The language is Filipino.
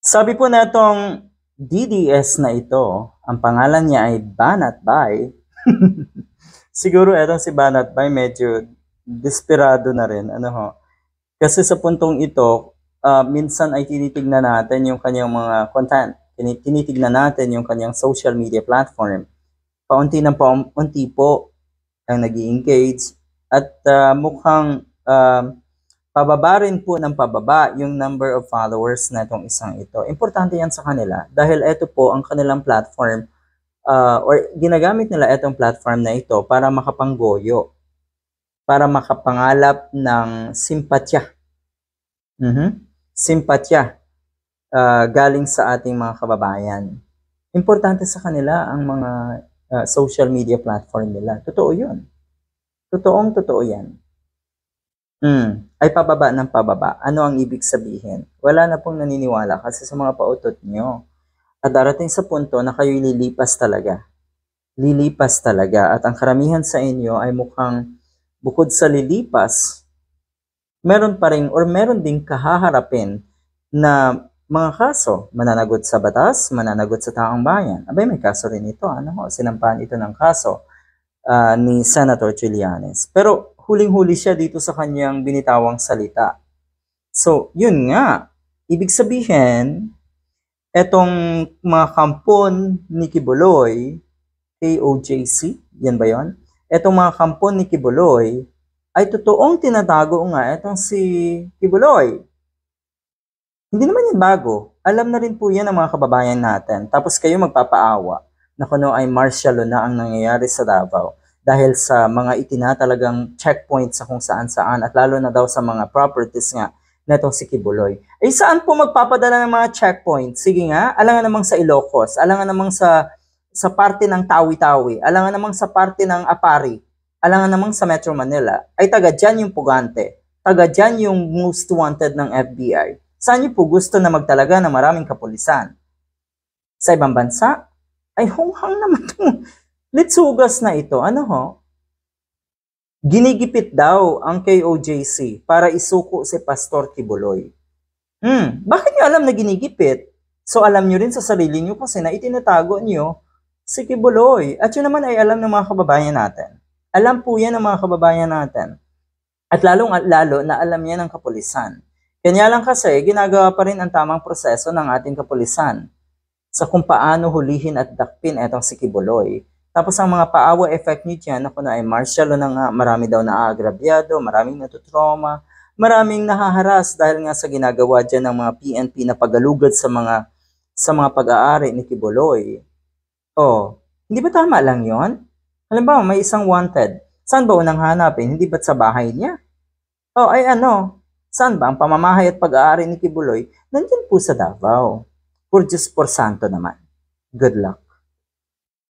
Sabi po na itong DDS na ito, ang pangalan niya ay Banat Bay. Siguro etong si Banat Bay medyo desperado na rin. Ano ho? Kasi sa puntong ito, minsan ay tinitignan natin yung kanyang mga content. Tinitignan natin yung kanyang social media platform. Paunti ng paunti po ang nag-i-engage at mukhang pababa rin po ng pababa yung number of followers na itong isang ito. Importante yan sa kanila dahil ito po ang kanilang platform or ginagamit nila itong platform na ito para makapanggoyo, para makapangalap ng simpatya. Simpatya galing sa ating mga kababayan. Importante sa kanila ang mga social media platform nila. Totoo yun. Totoo yan. Ay pababa ng pababa. Ano ang ibig sabihin? Wala na pong naniniwala kasi sa mga pautot nyo. At darating sa punto na kayo'y lilipas talaga. Lilipas talaga. At ang karamihan sa inyo ay mukhang bukod sa lilipas, meron pa rin or meron ding kahaharapin na mga kaso. Mananagot sa batas, mananagot sa taong bayan. Abay, may kaso rin ito. Sinampahan ito ng kaso ni Senator Trillanes. Pero huling-huli siya dito sa kanyang binitawang salita. So, yun nga. Ibig sabihin, etong mga kampon ni Kibuloy, KOJC, yan ba yon? Etong mga kampon ni Kibuloy, ay totoong tinatago nga etong si Kibuloy. Hindi naman yan bago. Alam na rin po yan ng mga kababayan natin. Tapos kayo magpapaawa na kuno ay martial law na ang nangyayari sa Davao dahil sa mga itinatalagang checkpoints sa kung saan-saan at lalo na daw sa mga properties nga na itong si Kibuloy. Ay saan po magpapadala ng mga checkpoints? Sige nga, alangan namang sa Ilocos, alangan namang sa parte ng Tawi-Tawi, alangan namang sa parte ng Apari, alangan namang sa Metro Manila. Ay taga dyan yung pugante, taga dyan yung most wanted ng FBI. Saan niyo po gusto na magtalaga ng maraming kapulisan? Sa ibang bansa? Ay hunghang naman itong litsugas na ito. Ano ho? Ginigipit daw ang KOJC para isuko si Pastor Kibuloy. Bakit niyo alam na ginigipit? So alam niyo rin sa sarili niyo kasi na itinatago niyo si Kibuloy. At yun naman ay alam ng mga kababayan natin. Alam po yan ng mga kababayan natin. At lalo na alam yan ng kapulisan. Kanya lang kasi ginagawa pa rin ang tamang proseso ng ating kapulisan sa kung paano hulihin at dakpin etong si Kibuloy. Tapos ang mga paawa effect niyo dyan, ako na ay martial law na nga, marami daw naagrabyado, maraming natutrauma, maraming nahaharas dahil nga sa ginagawa dyan ng mga PNP na pagalugad sa mga pag-aari ni Kibuloy. Hindi ba tama lang yon? Halimbawa, may isang wanted. Saan ba unang hanapin? Hindi ba't sa bahay niya? Saan ba ang pamamahay at pag-aari ni Kibuloy? Nandyan po sa Davao. For Diyos por Santo naman. Good luck.